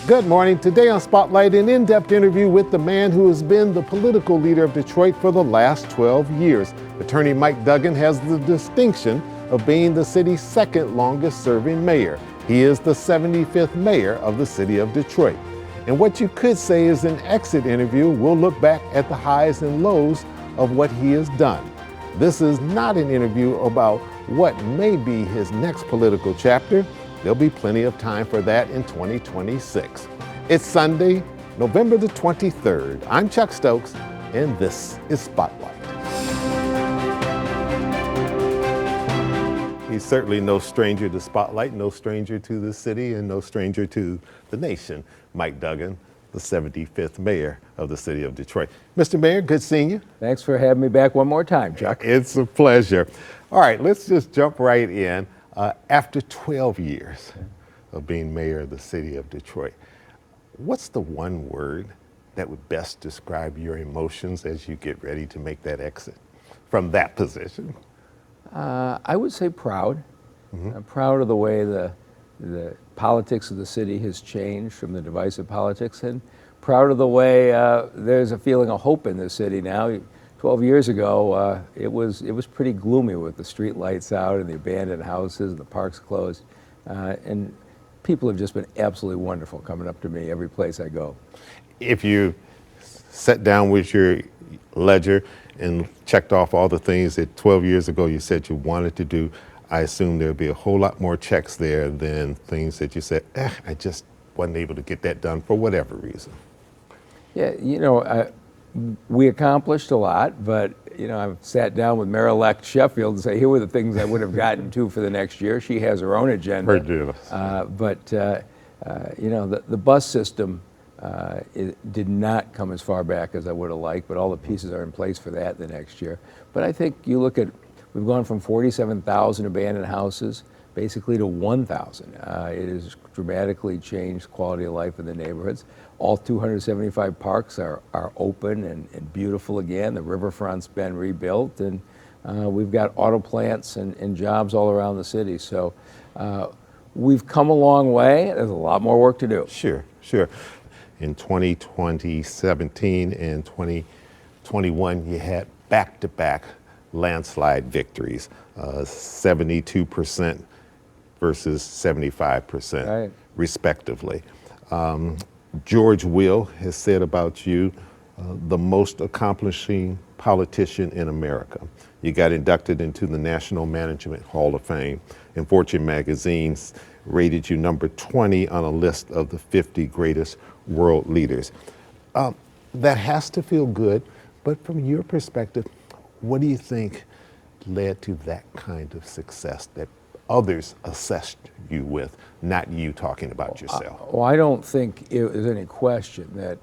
Good morning. Today on Spotlight, an in-depth interview with the man who has been the political leader of Detroit for the last 12 years. Attorney Mike Duggan has the distinction of being the city's second longest serving mayor. He is the 75th mayor of the city of Detroit. And what you could say is an exit interview. We'll look back at the highs and lows of what he has done. This is not an interview about what may be his next political chapter. There'll be plenty of time for that in 2026. It's Sunday, November the 23rd. I'm Chuck Stokes, and this is Spotlight. He's certainly no stranger to Spotlight, no stranger to the city, and no stranger to the nation. Mike Duggan, the 75th mayor of the city of Detroit. Mr. Mayor, good seeing you. Thanks for having me back one more time, Chuck. It's a pleasure. All right, let's just jump right in. After 12 years of being mayor of the city of Detroit, what's the one word that would best describe your emotions as you get ready to make that exit from that position? I would say proud. I'm proud of the way the politics of the city has changed from the divisive politics, and proud of the way there's a feeling of hope in this city now. 12 years ago, it was pretty gloomy with the street lights out and the abandoned houses and the parks closed. And people have just been absolutely wonderful coming up to me every place I go. If you sat down with your ledger and checked off all the things that 12 years ago you said you wanted to do, I assume there'd be a whole lot more checks there than things that you said, I just wasn't able to get that done for whatever reason. Yeah, we accomplished a lot, but I've sat down with Mayor-elect Sheffield and say, here were the things I would have gotten to for the next year. She has her own agenda. The bus system it did not come as far back as I would have liked, but all the pieces are in place for that the next year. But I think you look at, we've gone from 47,000 abandoned houses basically to 1,000. It has dramatically changed quality of life in the neighborhoods. All 275 parks are open and beautiful again. The riverfront's been rebuilt, and we've got auto plants and jobs all around the city. So we've come a long way. There's a lot more work to do. Sure. In 2017 and 2021, you had back-to-back landslide victories, 72% versus 75%, right, respectively. George Will has said about you, the most accomplishing politician in America. You got inducted into the National Management Hall of Fame, and Fortune magazine's rated you number 20 on a list of the 50 greatest world leaders. That has to feel good, but from your perspective, what do you think led to that kind of success that others assessed you with, not you talking about yourself? Well, I don't think there's any question that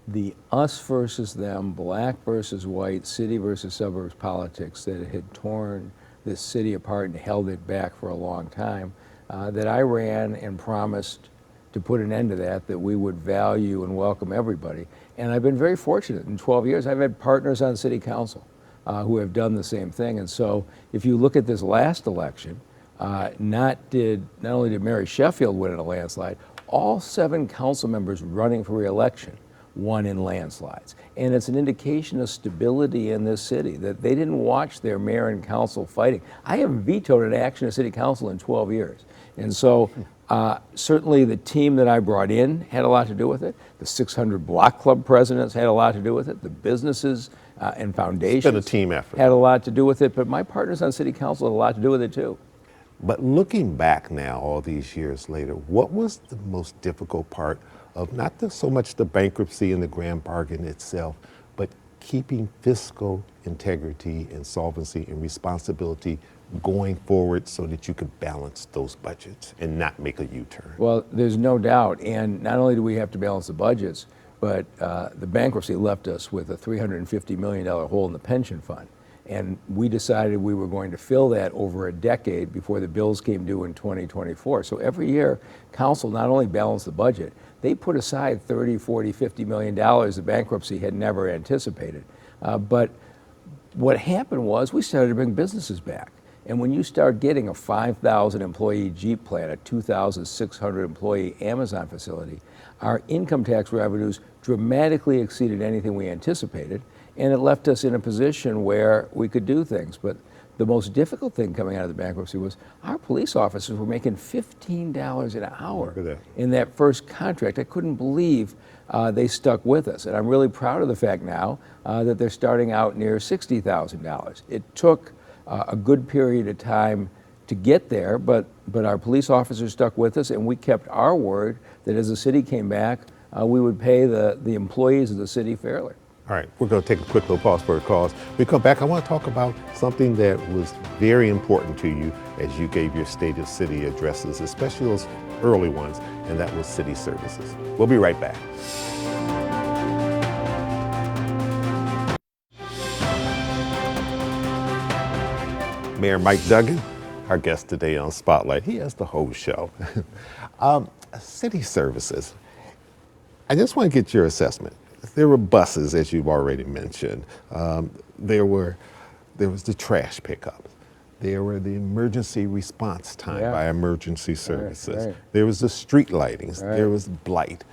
the us versus them, black versus white, city versus suburbs politics that had torn this city apart and held it back for a long time, that I ran and promised to put an end to that we would value and welcome everybody. And I've been very fortunate. In 12 years, I've had partners on city council who have done the same thing. And so if you look at this last election, not only did Mary Sheffield win in a landslide, all 7 council members running for re-election won in landslides. And it's an indication of stability in this city, that they didn't watch their mayor and council fighting. I haven't vetoed an action of city council in 12 years. And so certainly the team that I brought in had a lot to do with it. The 600 block club presidents had a lot to do with it. The businesses and foundations it's been a team effort. Had a lot to do with it, but my partners on city council had a lot to do with it too. But looking back now, all these years later, what was the most difficult part of not so much the bankruptcy and the grand bargain itself, but keeping fiscal integrity and solvency and responsibility going forward so that you could balance those budgets and not make a U-turn? Well, there's no doubt. And not only do we have to balance the budgets, but the bankruptcy left us with a $350 million hole in the pension fund. And we decided we were going to fill that over a decade before the bills came due in 2024. So every year, council not only balanced the budget, they put aside $30, $40, $50 million the bankruptcy had never anticipated. But what happened was we started to bring businesses back. And when you start getting a 5,000 employee Jeep plant, a 2,600 employee Amazon facility, our income tax revenues dramatically exceeded anything we anticipated, and it left us in a position where we could do things. But the most difficult thing coming out of the bankruptcy was our police officers were making $15 an hour in that first contract. I couldn't believe they stuck with us. And I'm really proud of the fact now that they're starting out near $60,000. It took a good period of time to get there, but our police officers stuck with us, and we kept our word that as the city came back, we would pay the employees of the city fairly. All right, we're going to take a quick little pause for a cause. When we come back, I want to talk about something that was very important to you as you gave your State of City addresses, especially those early ones, and that was city services. We'll be right back. Mayor Mike Duggan, our guest today on Spotlight. He has the whole show. City services. I just want to get your assessment. There were buses, as you've already mentioned. There was the trash pickup. There were the emergency response time by emergency services. Right. There was the street lightings. Right. There was blight.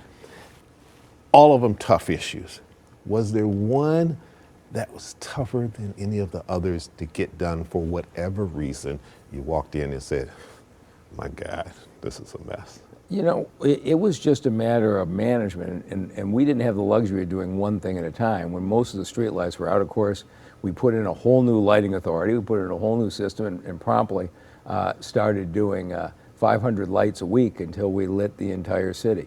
All of them tough issues. Was there one that was tougher than any of the others to get done for whatever reason? You walked in and said, my God, this is a mess. You know, it was just a matter of management, and we didn't have the luxury of doing one thing at a time. When most of the street lights were out, of course, we put in a whole new lighting authority, we put in a whole new system, and promptly started doing 500 lights a week until we lit the entire city.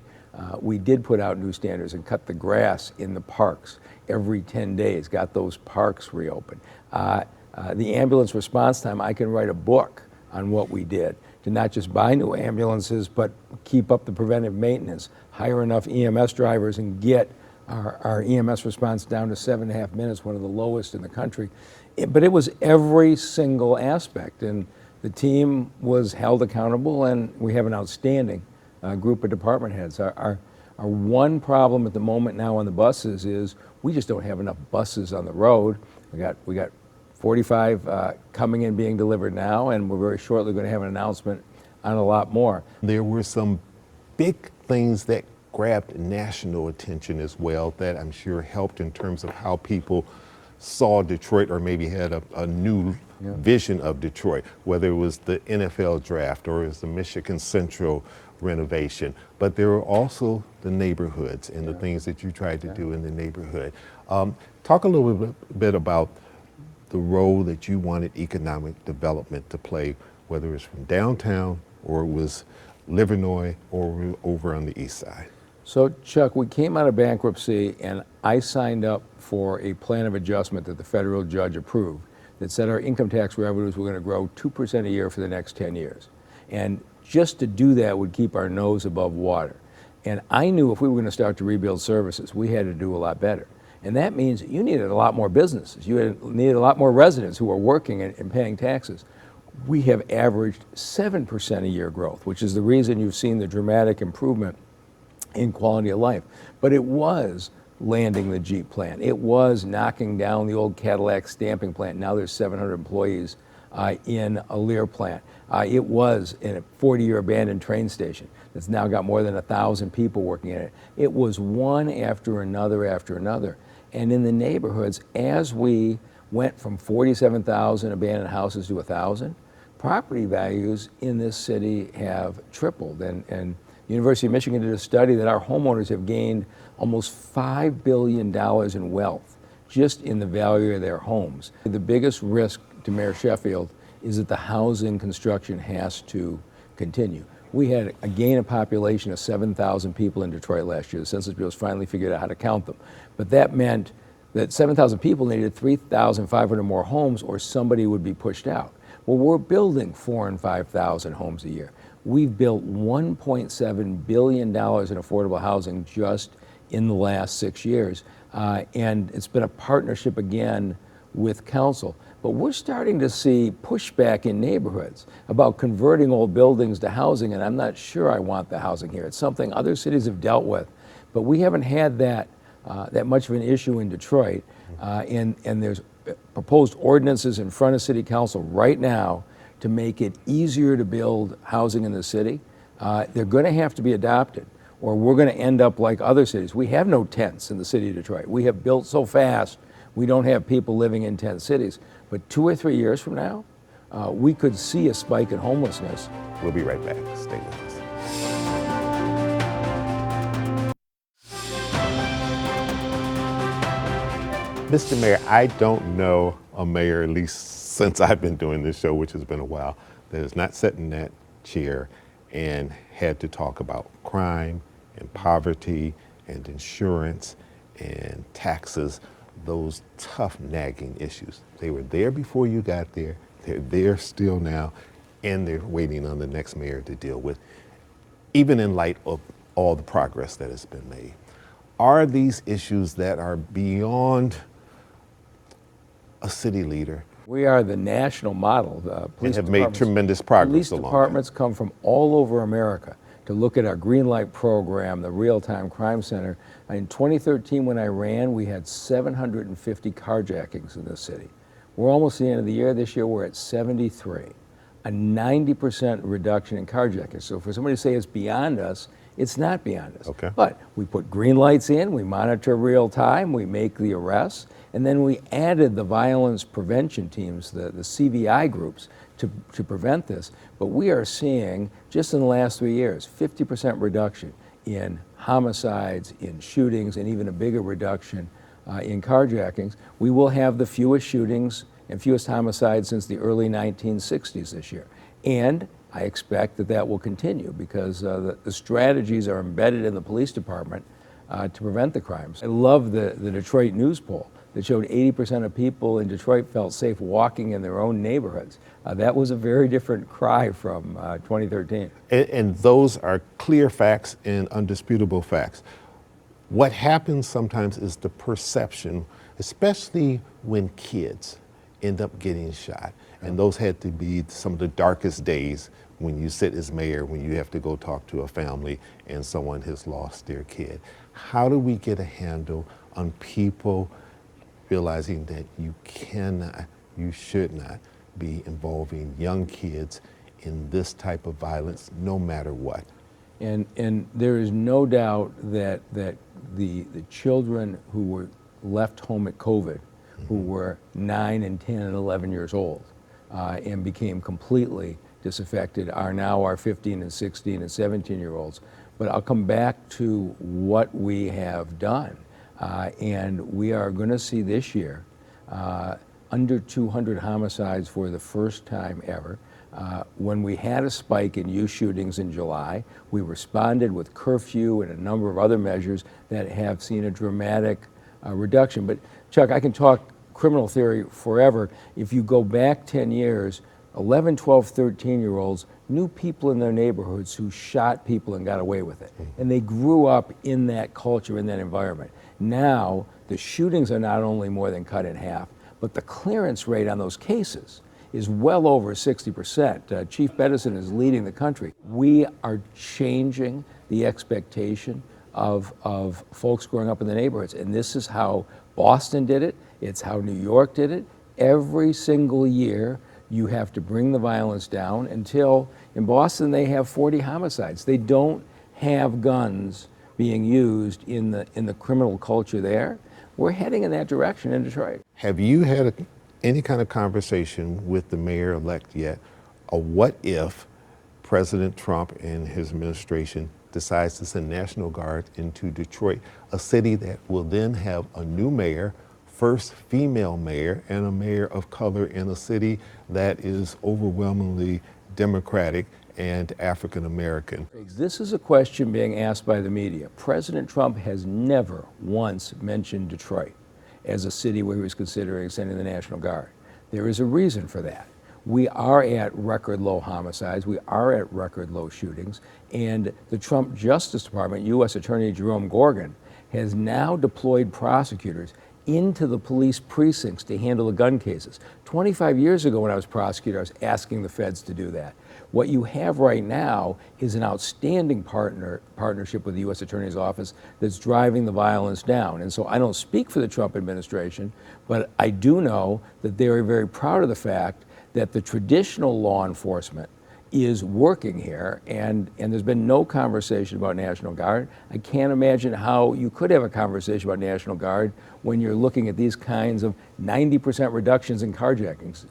We did put out new standards and cut the grass in the parks every 10 days, got those parks reopened. The ambulance response time, I can write a book on what we did to not just buy new ambulances, but keep up the preventive maintenance, hire enough EMS drivers, and get our EMS response down to 7.5 minutes, one of the lowest in the country. But it was every single aspect, and the team was held accountable, and we have an outstanding group of department heads. Our one problem at the moment now on the buses is we just don't have enough buses on the road. We got 45 coming in being delivered now, and we're very shortly going to have an announcement on a lot more. There were some big things that grabbed national attention as well that I'm sure helped in terms of how people saw Detroit or maybe had a new vision of Detroit, whether it was the NFL draft or it was the Michigan Central renovation. But there were also the neighborhoods and the things that you tried to do in the neighborhood. Talk a little bit about the role that you wanted economic development to play, whether it's from downtown or it was Livernois or over on the east side. So Chuck, we came out of bankruptcy and I signed up for a plan of adjustment that the federal judge approved that said our income tax revenues were going to grow 2% a year for the next 10 years. And just to do that would keep our nose above water. And I knew if we were going to start to rebuild services, we had to do a lot better. And that means you needed a lot more businesses. You needed a lot more residents who are working and paying taxes. We have averaged 7% a year growth, which is the reason you've seen the dramatic improvement in quality of life. But it was landing the Jeep plant. It was knocking down the old Cadillac stamping plant. Now there's 700 employees in a Lear plant. It was in a 40-year abandoned train station that's now got more than 1,000 people working in it. It was one after another after another. And in the neighborhoods, as we went from 47,000 abandoned houses to 1,000, property values in this city have tripled. And University of Michigan did a study that our homeowners have gained almost $5 billion in wealth just in the value of their homes. The biggest risk to Mayor Sheffield is that the housing construction has to continue. We had a gain of population of 7,000 people in Detroit last year. The Census Bureau's finally figured out how to count them. But that meant that 7,000 people needed 3,500 more homes or somebody would be pushed out. Well, we're building 4,000 and 5,000 homes a year. We've built $1.7 billion in affordable housing just in the last 6 years. And it's been a partnership again with council. But we're starting to see pushback in neighborhoods about converting old buildings to housing, and I'm not sure I want the housing here. It's something other cities have dealt with, but we haven't had that much of an issue in Detroit. And there's proposed ordinances in front of City Council right now to make it easier to build housing in the city, they're going to have to be adopted, or we're going to end up like other cities. We have no tents in the city of Detroit. We have built so fast, we don't have people living in tent cities. But 2 or 3 years from now, we could see a spike in homelessness. We'll be right back. Stay with us. Mr. Mayor, I don't know a mayor, at least since I've been doing this show, which has been a while, that has not sat in that chair and had to talk about crime and poverty and insurance and taxes, those tough nagging issues. They were there before you got there, they're there still now, and they're waiting on the next mayor to deal with, even in light of all the progress that has been made. Are these issues that are beyond a city leader? We are the national model. The police and have made tremendous progress Police departments come from all over America to look at our Green Light program, the Real-Time Crime Center. In 2013, when I ran, we had 750 carjackings in this city. We're almost at the end of the year. This year, we're at 73, a 90% reduction in carjacking. So for somebody to say it's beyond us, it's not beyond us. Okay. But we put green lights in, we monitor real time, we make the arrests, and then we added the violence prevention teams, the CVI groups, to prevent this. But we are seeing, just in the last 3 years, 50% reduction in homicides, in shootings, and even a bigger reduction in carjackings. We will have the fewest shootings and fewest homicides since the early 1960s this year. And I expect that that will continue because the strategies are embedded in the police department to prevent the crimes. I love the Detroit News poll that showed 80% of people in Detroit felt safe walking in their own neighborhoods. That was a very different cry from 2013. And those are clear facts and undisputable facts. What happens sometimes is the perception, especially when kids end up getting shot. And those had to be some of the darkest days when you sit as mayor, when you have to go talk to a family and someone has lost their kid. How do we get a handle on people realizing that you cannot, you should not be involving young kids in this type of violence, no matter what? And there is no doubt that the children who were left home at COVID, who were 9 and 10 and 11 years old and became completely disaffected, are now our 15 and 16 and 17-year-olds. But I'll come back to what we have done. And we are going to see this year under 200 homicides for the first time ever. When we had a spike in youth shootings in July, we responded with curfew and a number of other measures that have seen a dramatic reduction. But Chuck, I can talk criminal theory forever. If you go back 10 years, 11, 12, 13-year-olds knew people in their neighborhoods who shot people and got away with it. And they grew up in that culture, in that environment. Now, the shootings are not only more than cut in half, but the clearance rate on those cases is well over 60%. Chief Bedison is leading the country. We are changing the expectation of folks growing up in the neighborhoods. And this is how Boston did it. It's how New York did it. Every single year, you have to bring the violence down until, in Boston, they have 40 homicides. They don't have guns being used in the criminal culture there. We're heading in that direction in Detroit. Have you had any kind of conversation with the mayor-elect yet? Or what if President Trump and his administration decides to send National Guard into Detroit, a city that will then have a new mayor, first female mayor, and a mayor of color in a city that is overwhelmingly Democratic and African American? This is a question being asked by the media. President Trump has never once mentioned Detroit as a city where he was considering sending the National Guard. There is a reason for that. We are at record low homicides, we are at record low shootings, and the Trump Justice Department, U.S. Attorney Jerome Gorgan, has now deployed prosecutors into the police precincts to handle the gun cases. 25 years ago when I was prosecutor, I was asking the feds to do that. What you have right now is an outstanding partnership with the U.S. Attorney's Office that's driving the violence down. And so I don't speak for the Trump administration, but I do know that they are very proud of the fact that the traditional law enforcement is working here, and there's been no conversation about National Guard. I can't imagine how you could have a conversation about National Guard when you're looking at these kinds of 90% reductions in carjackings.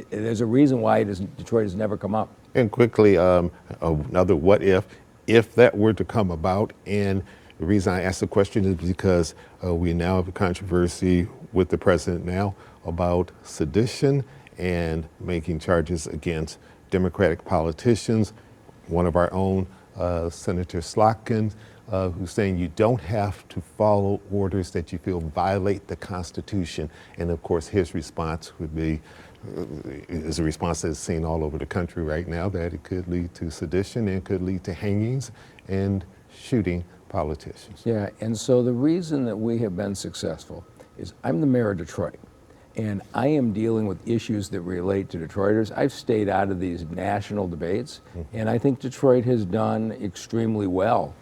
There's a reason why Detroit has never come up. And quickly, another what if that were to come about, and the reason I ask the question is because we now have a controversy with the president now about sedition and making charges against Democratic politicians. One of our own, Senator Slotkin, who's saying you don't have to follow orders that you feel violate the Constitution. And of course, his response would be, is a response that's seen all over the country right now, that it could lead to sedition and could lead to hangings and shooting politicians. Yeah, and so the reason that we have been successful is I'm the mayor of Detroit, and I am dealing with issues that relate to Detroiters. I've stayed out of these national debates, and I think Detroit has done extremely well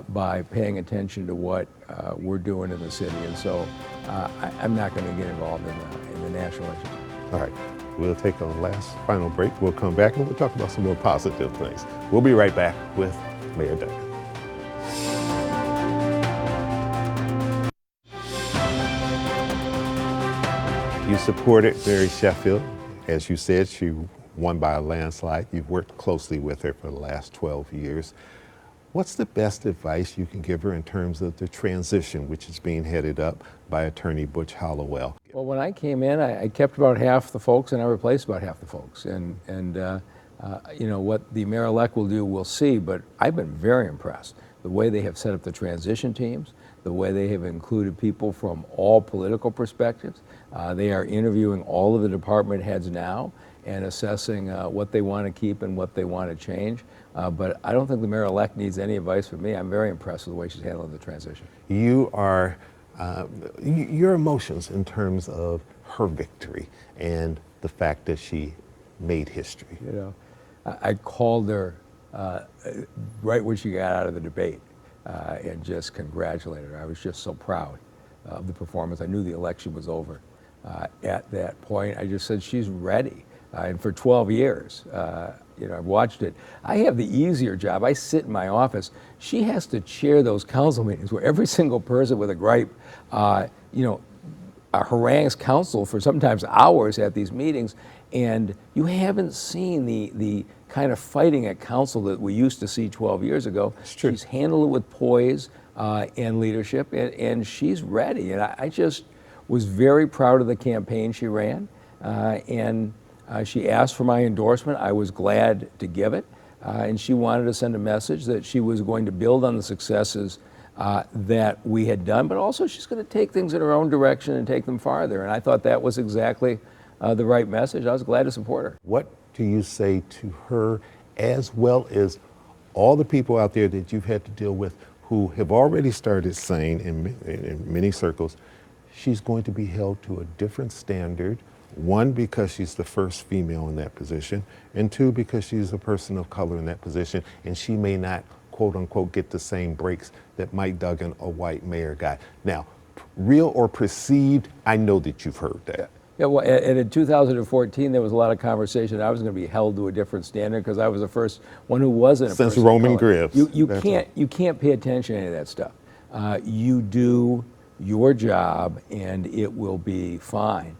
by paying attention to what we're doing in the city, and so I'm not going to get involved in the national issue. All right, we'll take a last final break. We'll come back and we'll talk about some more positive things. We'll be right back with Mayor Duggan. You supported Mary Sheffield. As you said, she won by a landslide. You've worked closely with her for the last 12 years. What's the best advice you can give her in terms of the transition, which is being headed up by Attorney Butch Hollowell? Well, when I came in, I kept about half the folks and I replaced about half the folks. And you know, what the mayor-elect will do, we'll see, but I've been very impressed. The way they have set up the transition teams, the way they have included people from all political perspectives. They are interviewing all of the department heads now and assessing what they want to keep and what they want to change. But I don't think the mayor-elect needs any advice from me. I'm very impressed with the way she's handling the transition. You are, your emotions in terms of her victory and the fact that she made history. You know, I called her right when she got out of the debate and just congratulated her. I was just so proud of the performance. I knew the election was over. At that point, I just said, she's ready. And for 12 years, you know, I've watched it. I have the easier job. I sit in my office. She has to chair those council meetings where every single person with a gripe, you know, harangues council for sometimes hours at these meetings. And you haven't seen the kind of fighting at council that we used to see 12 years ago. It's true. She's handled it with poise and leadership, and she's ready. And I just was very proud of the campaign she ran. She asked for my endorsement. I was glad to give it. And she wanted to send a message that she was going to build on the successes that we had done, but also she's going to take things in her own direction and take them farther. And I thought that was exactly the right message. I was glad to support her. What do you say to her, as well as all the people out there that you've had to deal with who have already started saying in many circles, she's going to be held to a different standard? One, because she's the first female in that position, and two, because she's a person of color in that position, and she may not, quote unquote, get the same breaks that Mike Duggan, a white mayor, got. Now, real or perceived, I know that you've heard that. Yeah, well, and in 2014, there was a lot of conversation. I was going to be held to a different standard because I was the first one who wasn't a Since person Roman of color. Gribbs. You can't pay attention to any of that stuff. You do your job, and it will be fine.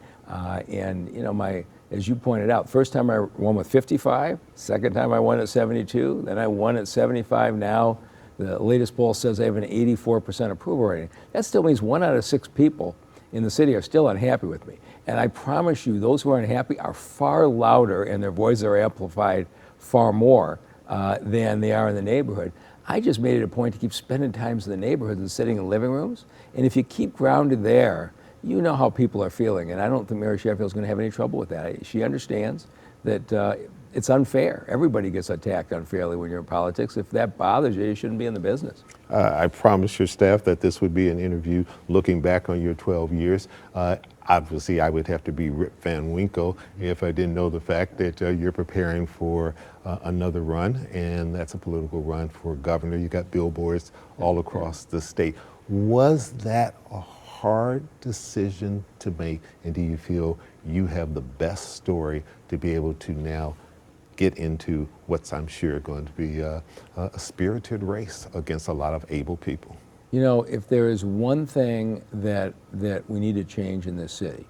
And you know, as you pointed out, first time I won with 55, second time I won at 72, then I won at 75. Now the latest poll says I have an 84% approval rating. That still means 1 out of 6 people in the city are still unhappy with me. And I promise you, those who are unhappy are far louder and their voices are amplified far more than they are in the neighborhood. I just made it a point to keep spending times in the neighborhoods and sitting in living rooms. And if you keep grounded there, you know how people are feeling, and I don't think Mary Sheffield is going to have any trouble with that. She understands that it's unfair. Everybody gets attacked unfairly when you're in politics. If that bothers you, you shouldn't be in the business. I promised your staff that this would be an interview looking back on your 12 years. Obviously, I would have to be Rip Van Winkle if I didn't know the fact that you're preparing for another run, and that's a political run for governor. You got billboards all across the state. Was that a hard decision to make, and do you feel you have the best story to be able to now get into what's, I'm sure, going to be a spirited race against a lot of able people? You know, if there is one thing that we need to change in this city,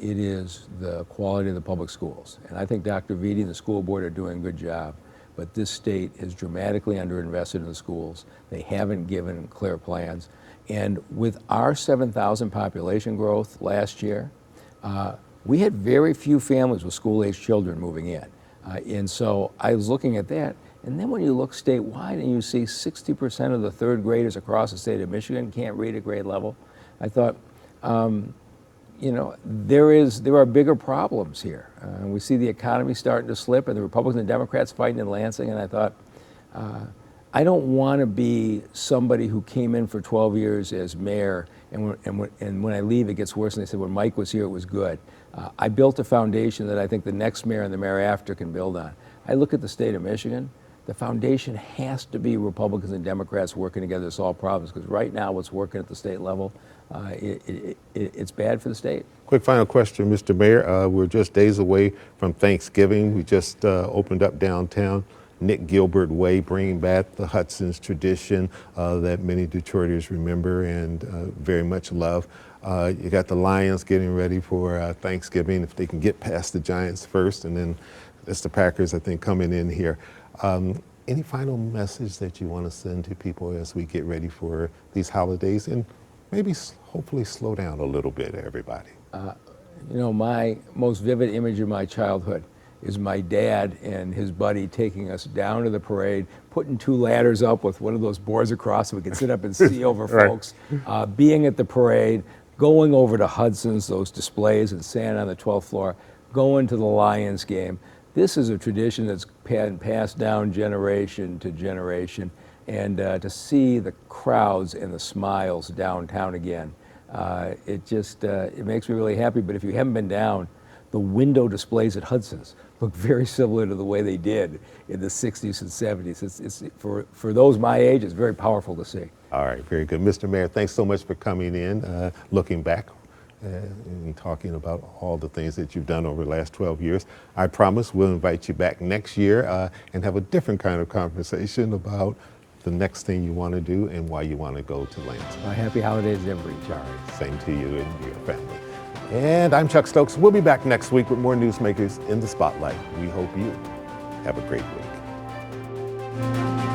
it is the quality of the public schools. And I think Dr. Vitti and the school board are doing a good job, but this state is dramatically underinvested in the schools. They haven't given clear plans. And with our 7,000 population growth last year, we had very few families with school-age children moving in. And so I was looking at that, and then when you look statewide and you see 60% of the third graders across the state of Michigan can't read at grade level, I thought, you know, there are bigger problems here. We see the economy starting to slip, and the Republicans and Democrats fighting in Lansing, and I thought, I don't want to be somebody who came in for 12 years as mayor, and when I leave, it gets worse. And they said, when Mike was here, it was good. I built a foundation that I think the next mayor and the mayor after can build on. I look at the state of Michigan. The foundation has to be Republicans and Democrats working together to solve problems, because right now what's working at the state level, it's bad for the state. Quick final question, Mr. Mayor. We're just days away from Thanksgiving. We just opened up downtown Nick Gilbert Way, bringing back the Hudson's tradition that many Detroiters remember and very much love. You got the Lions getting ready for Thanksgiving, if they can get past the Giants first, and then it's the Packers, I think, coming in here. Any final message that you want to send to people as we get ready for these holidays, and maybe hopefully slow down a little bit, everybody? You know, my most vivid image of my childhood is my dad and his buddy taking us down to the parade, putting two ladders up with one of those boards across so we could sit up and see over Right. folks, being at the parade, going over to Hudson's, those displays, and standing on the 12th floor, going to the Lions game. This is a tradition that's been passed down generation to generation, and to see the crowds and the smiles downtown again, it makes me really happy. But if you haven't been down, the window displays at Hudson's look very similar to the way they did in the 60s and 70s. It's for those my age, it's very powerful to see. All right, very good. Mr. Mayor, thanks so much for coming in, looking back and talking about all the things that you've done over the last 12 years. I promise we'll invite you back next year and have a different kind of conversation about the next thing you want to do and why you want to go to Lansing. Happy holidays, everybody. All right, same to you and your family. And I'm Chuck Stokes. We'll be back next week with more newsmakers in the spotlight. We hope you have a great week.